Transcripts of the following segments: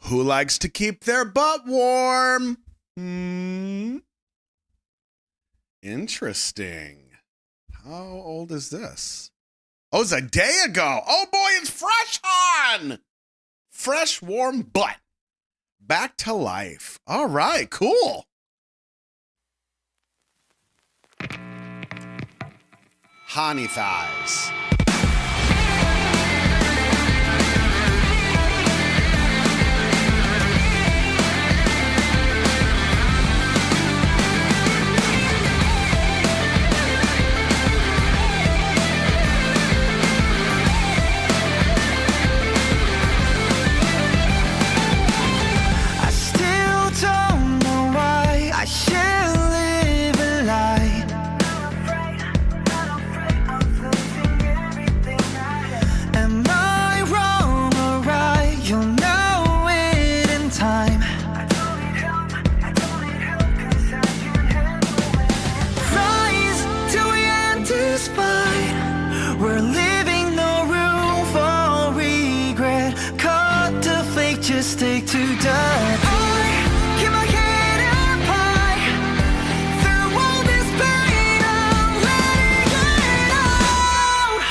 Who likes to keep their butt warm? Interesting. How old is this? Oh, it's a day ago. Oh boy, it's fresh on. Fresh, warm butt. Back to life. All right, cool. Honey thighs. Stick to dirt. I keep my head up high through all this pain. I'm letting it out.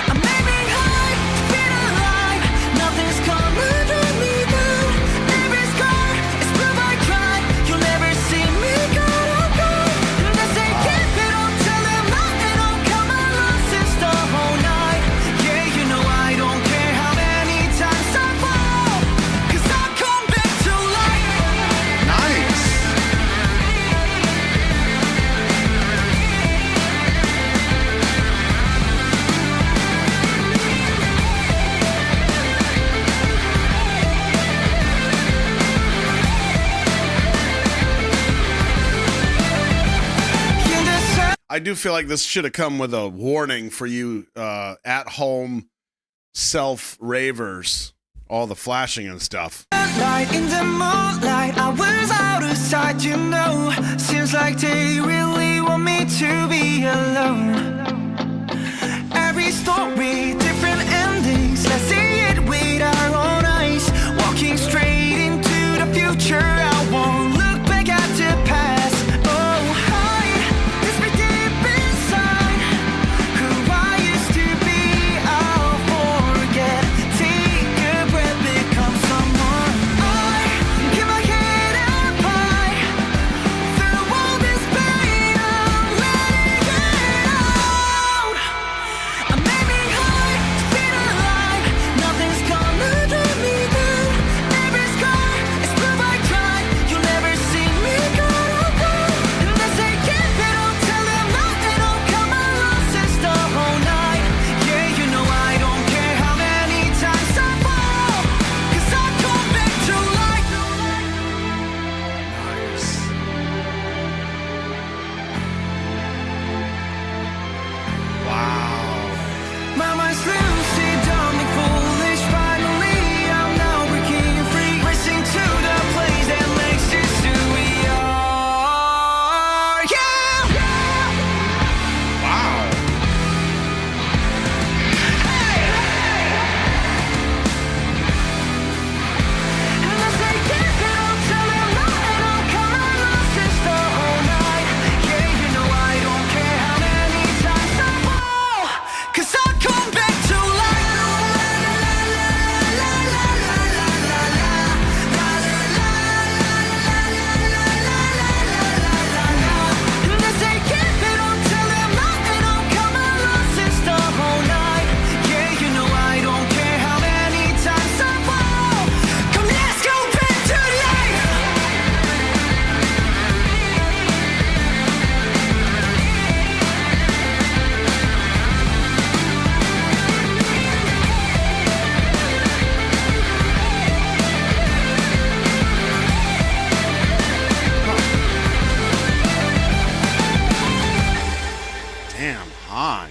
I'm aiming high to feel alive. Nothing's coming from me down. Every scar is proof I tried. You'll never see me go. And I say keep it on till I'm not, and I'll come along since the whole night. Yeah, you know I don't care how many times I fall. I do feel like this should have come with a warning for you at-home self-ravers, all the flashing and stuff. Light in the moonlight, I was out of sight, you know. Seems like they really want me to be alone. Every story, different endings. Let's see it with our own eyes. Walking straight into the future, I won't look back at the past.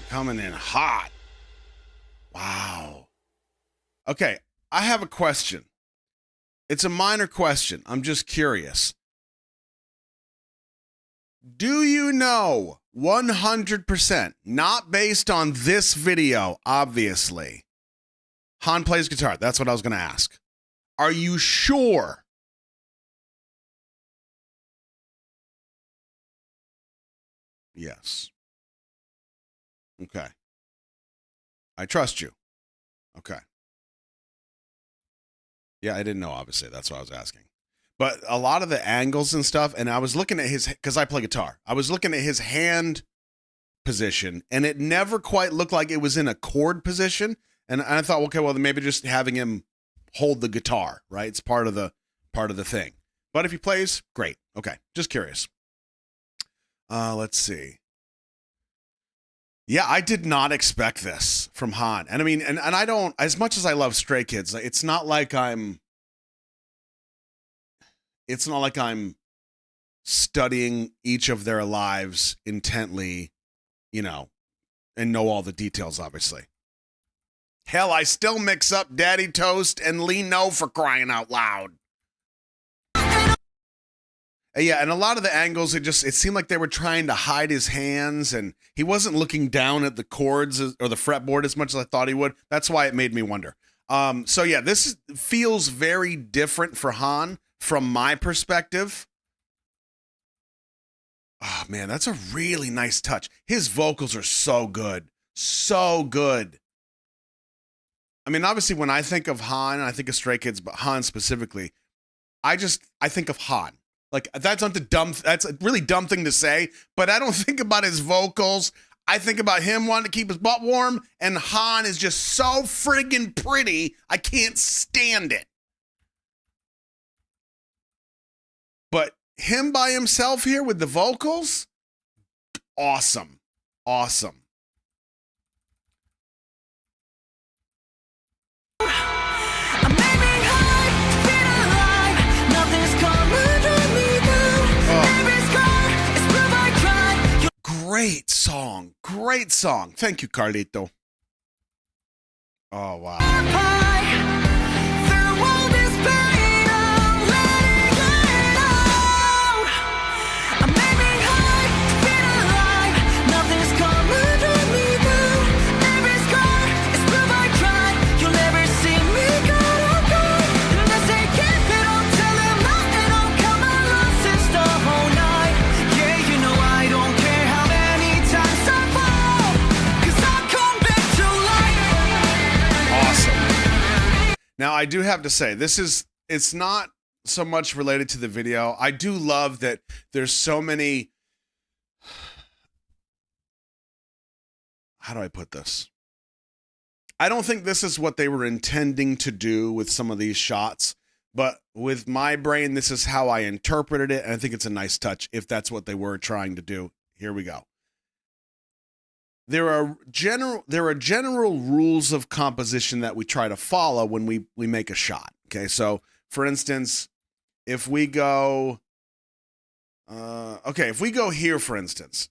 Coming in hot. Wow. Okay, I have a question. It's a minor question. I'm just curious. Do you know 100%, not based on this video, obviously, Han plays guitar? That's what I was going to ask. Are you sure? Yes. Okay. I trust you. Okay. Yeah, I didn't know, obviously. That's what I was asking. But a lot of the angles and stuff, and I was looking at his, because I play guitar, I was looking at his hand position, and it never quite looked like it was in a chord position. And I thought, okay, well, then maybe just having him hold the guitar, right? It's part of the thing. But if he plays, great. Okay, just curious. Let's see. Yeah, I did not expect this from Han. And I mean, and I don't, as much as I love Stray Kids, it's not like I'm studying each of their lives intently, you know, and know all the details, obviously. Hell, I still mix up Daddy Toast and Lee No for crying out loud. Yeah, and a lot of the angles, it seemed like they were trying to hide his hands, and he wasn't looking down at the chords or the fretboard as much as I thought he would. That's why it made me wonder. So yeah, this feels very different for Han from my perspective. Oh man, that's a really nice touch. His vocals are so good. So good. I mean, obviously when I think of Han, I think of Stray Kids, but Han specifically, I think of Han. Like, that's a really dumb thing to say, but I don't think about his vocals. I think about him wanting to keep his butt warm, and Han is just so friggin' pretty, I can't stand it. But him by himself here with the vocals, awesome. Awesome. Great song. Great song. Thank you, Carlito. Oh, wow. Now, I do have to say, it's not so much related to the video. I do love that there's so many, how do I put this? I don't think this is what they were intending to do with some of these shots, but with my brain, this is how I interpreted it, and I think it's a nice touch if that's what they were trying to do. Here we go. There are general rules of composition that we try to follow when we make a shot. Okay, so for instance, if we go, if we go here, for instance,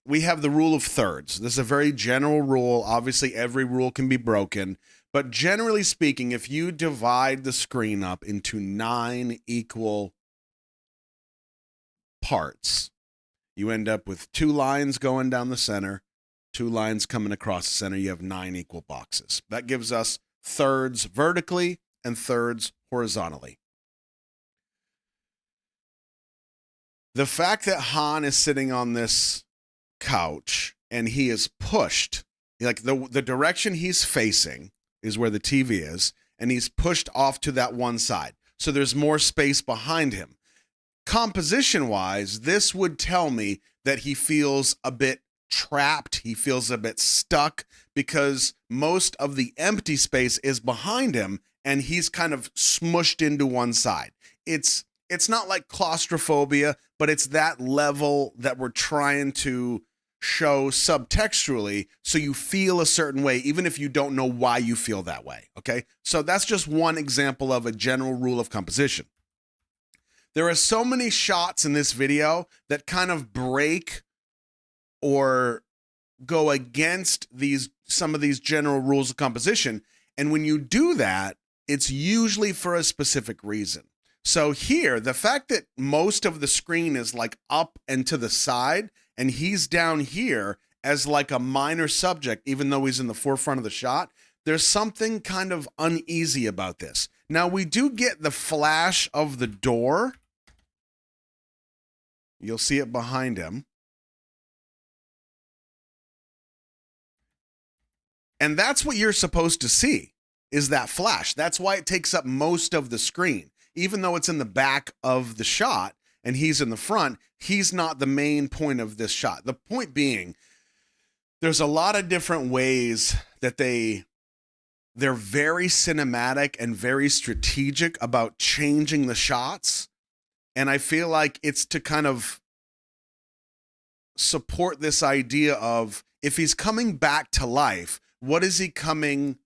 we have the rule of thirds. This is a very general rule. Obviously, every rule can be broken, but generally speaking, if you divide the screen up into 9 equal parts, you end up with 2 lines going down the center, 2 lines coming across the center. You have 9 equal boxes. That gives us thirds vertically and thirds horizontally. The fact that Han is sitting on this couch and he is pushed, like the direction he's facing is where the TV is, and he's pushed off to that one side. So there's more space behind him. Composition-wise, this would tell me that he feels a bit trapped, he feels a bit stuck, because most of the empty space is behind him and he's kind of smushed into one side. It's not like claustrophobia, but it's that level that we're trying to show subtextually, so you feel a certain way even if you don't know why you feel that way. Okay, so that's just one example of a general rule of composition. There are so many shots in this video that kind of break or go against some of these general rules of composition. And when you do that, it's usually for a specific reason. So here, the fact that most of the screen is like up and to the side, and he's down here as like a minor subject, even though he's in the forefront of the shot, there's something kind of uneasy about this. Now, we do get the flash of the door. You'll see it behind him. And that's what you're supposed to see, is that flash. That's why it takes up most of the screen. Even though it's in the back of the shot and he's in the front, he's not the main point of this shot. The point being, there's a lot of different ways that they're very cinematic and very strategic about changing the shots. And I feel like it's to kind of support this idea of, if he's coming back to life, what is he coming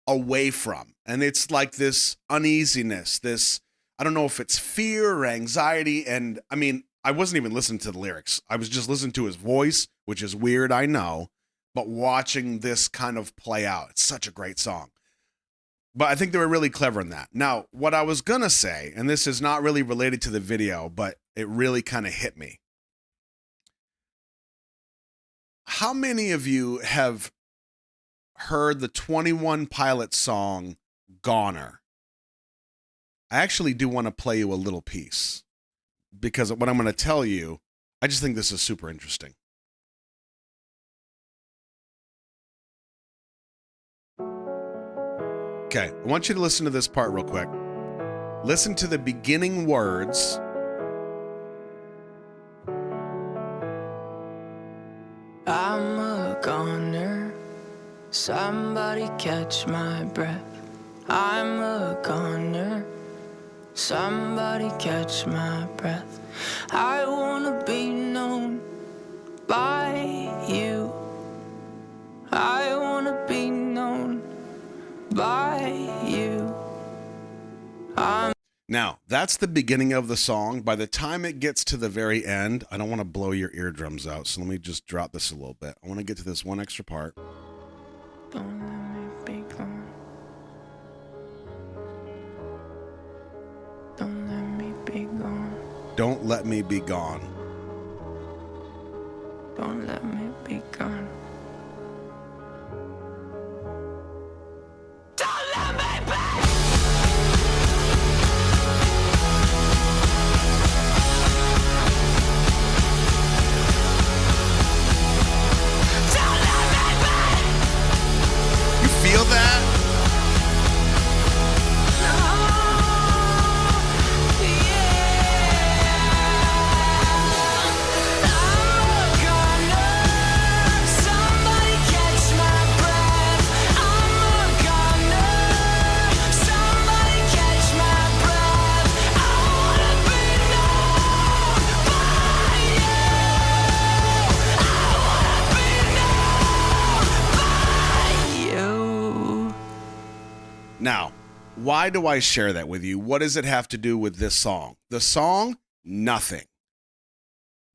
away from? And it's like this uneasiness, this, I don't know if it's fear or anxiety. And I mean, I wasn't even listening to the lyrics. I was just listening to his voice, which is weird, I know, but watching this kind of play out. It's such a great song. But I think they were really clever in that. Now, what I was going to say, and this is not really related to the video, but it really kind of hit me. How many of you have heard the 21 Pilots song, Goner? I actually do want to play you a little piece, because what I'm going to tell you, I just think this is super interesting. Okay, I want you to listen to this part real quick. Listen to the beginning words. I'm a goner. Somebody catch my breath. I'm a goner. Somebody catch my breath. I wanna be known by you. I wanna be known by you. Now, that's the beginning of the song. By the time it gets to the very end, I don't want to blow your eardrums out, so let me just drop this a little bit. I want to get to this one extra part. Don't let me be gone. Don't let me be gone. Don't let me be gone. Don't let me be gone. Don't let me be. Don't let me be. You feel that? No. Yeah. I'm gonna. Somebody catch my breath. I'm gonna. Somebody catch my breath. I wanna be known by you. I wanna be known by you. Now, why do I share that with you? What does it have to do with this song? The song, nothing.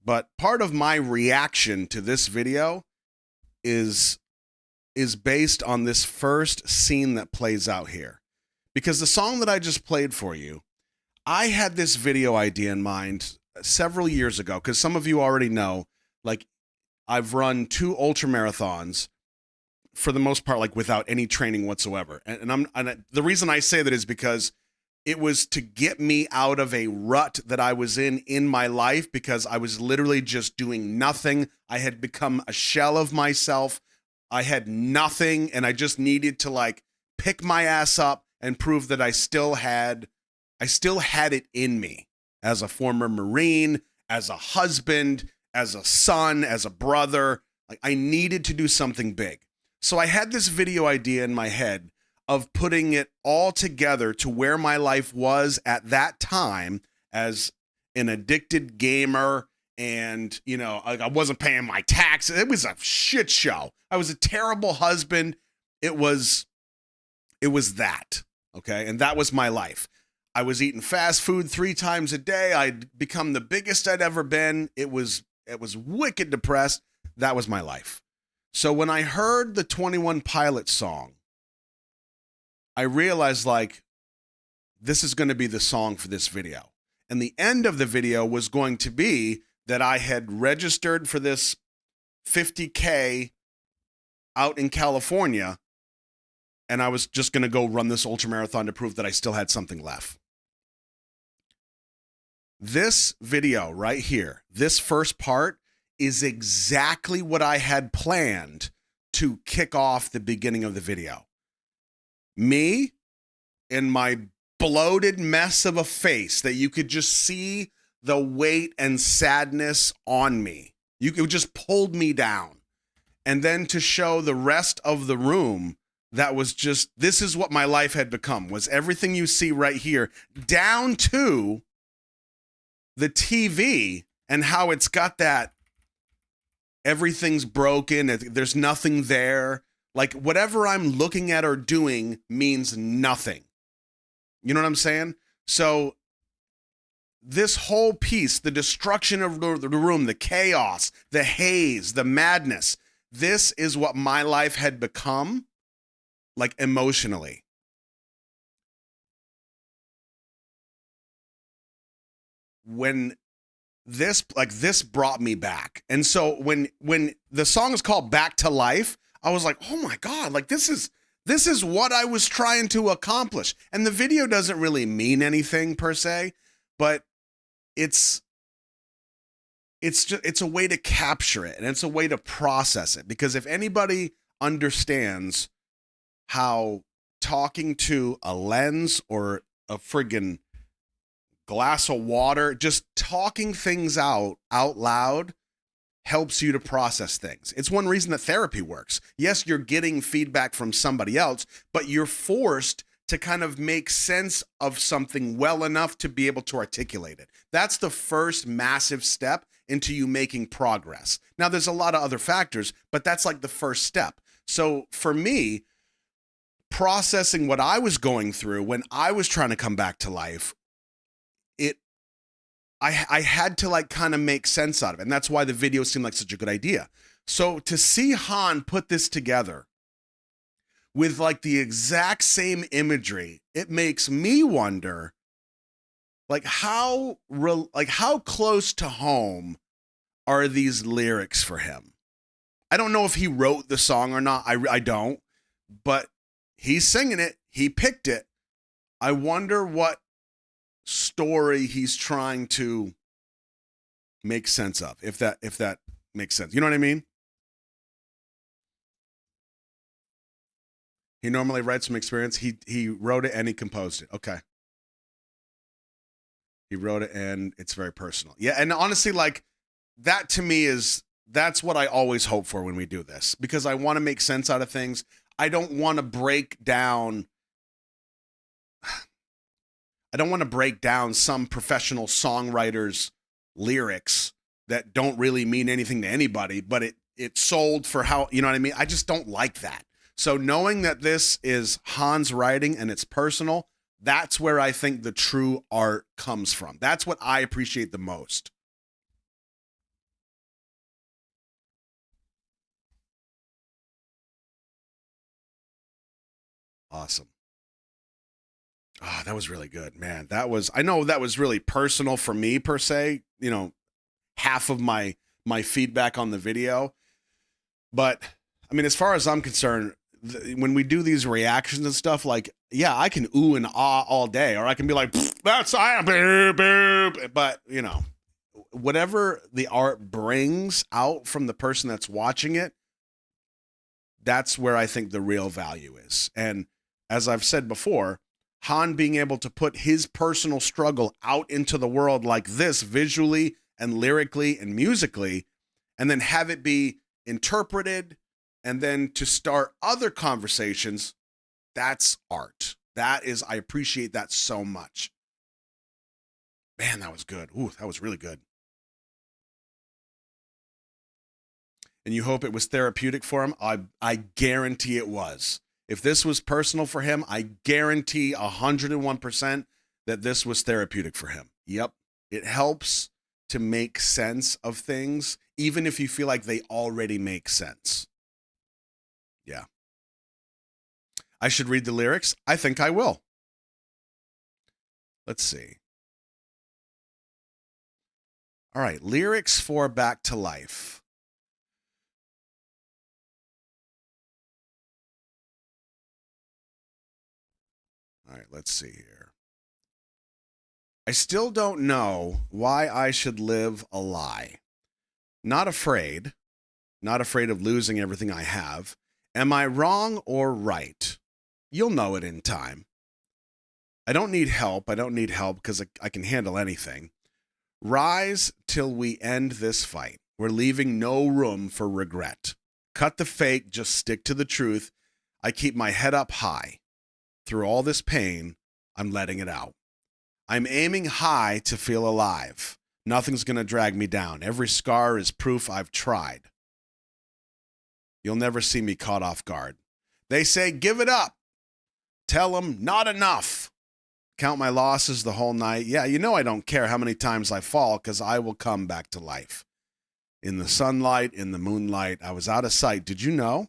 But part of my reaction to this video is based on this first scene that plays out here. Because the song that I just played for you, I had this video idea in mind several years ago, because some of you already know, like, I've run 2 ultra marathons, for the most part, like, without any training whatsoever. And the reason I say that is because it was to get me out of a rut that I was in my life, because I was literally just doing nothing. I had become a shell of myself. I had nothing, and I just needed to, like, pick my ass up and prove that I still had it in me as a former Marine, as a husband, as a son, as a brother. Like, I needed to do something big. So I had this video idea in my head of putting it all together to where my life was at that time as an addicted gamer. And, you know, I wasn't paying my taxes. It was a shit show. I was a terrible husband. It was that, okay? And that was my life. I was eating fast food 3 times a day. I'd become the biggest I'd ever been. It was wicked depressed. That was my life. So when I heard the 21 Pilots song, I realized, like, this is going to be the song for this video. And the end of the video was going to be that I had registered for this 50K out in California, and I was just going to go run this ultra marathon to prove that I still had something left. This video right here, this first part, is exactly what I had planned to kick off the beginning of the video. Me in my bloated mess of a face that you could just see the weight and sadness on me. It just pulled me down. And then to show the rest of the room that was just, this is what my life had become, was everything you see right here, down to the TV and how it's got that everything's broken, there's nothing there. Like whatever I'm looking at or doing means nothing. You know what I'm saying? So this whole piece, the destruction of the room, the chaos, the haze, the madness, this is what my life had become, like emotionally. When this brought me back. And so when the song is called Back to Life, I was like, oh my God, like this is what I was trying to accomplish. And the video doesn't really mean anything per se, but it's a way to capture it, and it's a way to process it. Because if anybody understands how talking to a lens or a friggin' glass of water, just talking things out loud helps you to process things. It's one reason that therapy works. Yes, you're getting feedback from somebody else, but you're forced to kind of make sense of something well enough to be able to articulate it. That's the first massive step into you making progress. Now, there's a lot of other factors, but that's like the first step. So for me, processing what I was going through when I was trying to come back to life, I had to like kind of make sense out of it. And that's why the video seemed like such a good idea. So to see Han put this together with like the exact same imagery, it makes me wonder like how close to home are these lyrics for him? I don't know if he wrote the song or not. I don't, but he's singing it. He picked it. I wonder what story he's trying to make sense of, if that makes sense. You know what I mean? He normally writes from experience. He wrote it and he composed it. Okay. He wrote it and it's very personal. Yeah, and honestly, like that to me that's what I always hope for when we do this, because I want to make sense out of things. I don't want to break down some professional songwriter's lyrics that don't really mean anything to anybody, but it sold for how, you know what I mean? I just don't like that. So knowing that this is Han's writing and it's personal, that's where I think the true art comes from. That's what I appreciate the most. Awesome. Ah, that was really good, man. I know that was really personal for me per se, you know, half of my feedback on the video. But I mean, as far as I'm concerned, when we do these reactions and stuff, like, yeah, I can ooh and ah all day, or I can be like, that's I boop, boop. But you know, whatever the art brings out from the person that's watching it, that's where I think the real value is. And as I've said before, Han being able to put his personal struggle out into the world like this, visually and lyrically and musically, and then have it be interpreted, and then to start other conversations, that's art. I appreciate that so much. Man, that was good. Ooh, that was really good. And you hope it was therapeutic for him? I guarantee it was. If this was personal for him, I guarantee 101% that this was therapeutic for him. Yep. It helps to make sense of things, even if you feel like they already make sense. Yeah. I should read the lyrics. I think I will. Let's see. All right. Lyrics for Back to Life. All right, let's see here. I still don't know why I should live a lie. Not afraid of losing everything I have. Am I wrong or right? You'll know it in time. I don't need help because I can handle anything. Rise till we end this fight. We're leaving no room for regret. Cut the fake, just stick to the truth. I keep my head up high. Through all this pain, I'm letting it out. I'm aiming high to feel alive. Nothing's going to drag me down. Every scar is proof I've tried. You'll never see me caught off guard. They say, give it up. Tell them, not enough. Count my losses the whole night. Yeah, you know I don't care how many times I fall because I will come back to life. In the sunlight, in the moonlight, I was out of sight. Did you know?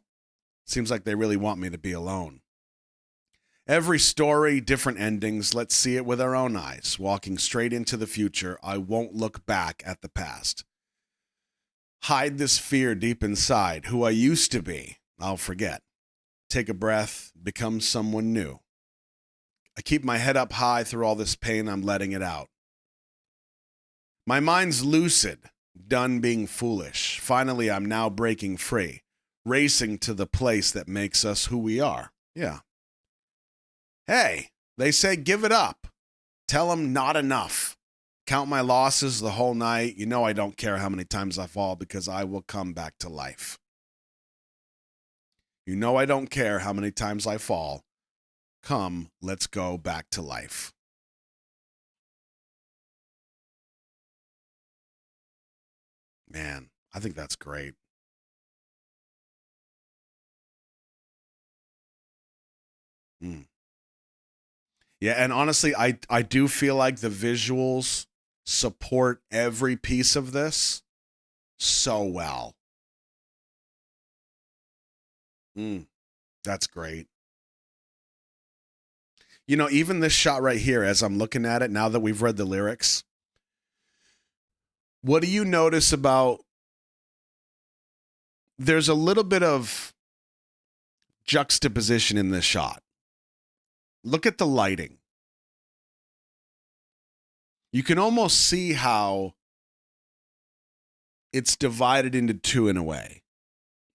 Seems like they really want me to be alone. Every story, different endings. Let's see it with our own eyes. Walking straight into the future, I won't look back at the past. Hide this fear deep inside. Who I used to be, I'll forget. Take a breath, become someone new. I keep my head up high through all this pain, I'm letting it out. My mind's lucid, done being foolish. Finally, I'm now breaking free, racing to the place that makes us who we are. Yeah. Hey, they say give it up. Tell them not enough. Count my losses the whole night. You know I don't care how many times I fall because I will come back to life. You know I don't care how many times I fall. Come, let's go back to life. Man, I think that's great. Yeah, and honestly, I do feel like the visuals support every piece of this so well. That's great. You know, even this shot right here, as I'm looking at it, now that we've read the lyrics, what do you notice about, there's a little bit of juxtaposition in this shot. Look at the lighting. You can almost see how it's divided into two in a way.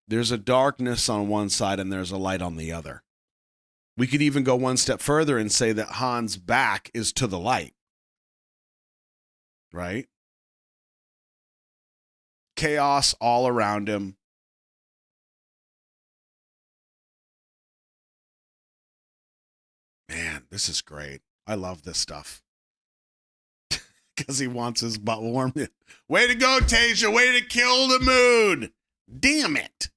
There's a darkness on one side and there's a light on the other. We could even go one step further and say that Han's back is to the light. Right? Chaos all around him. Man, this is great. I love this stuff. Because he wants his butt warm. Way to go, Tasia. Way to kill the mood. Damn it.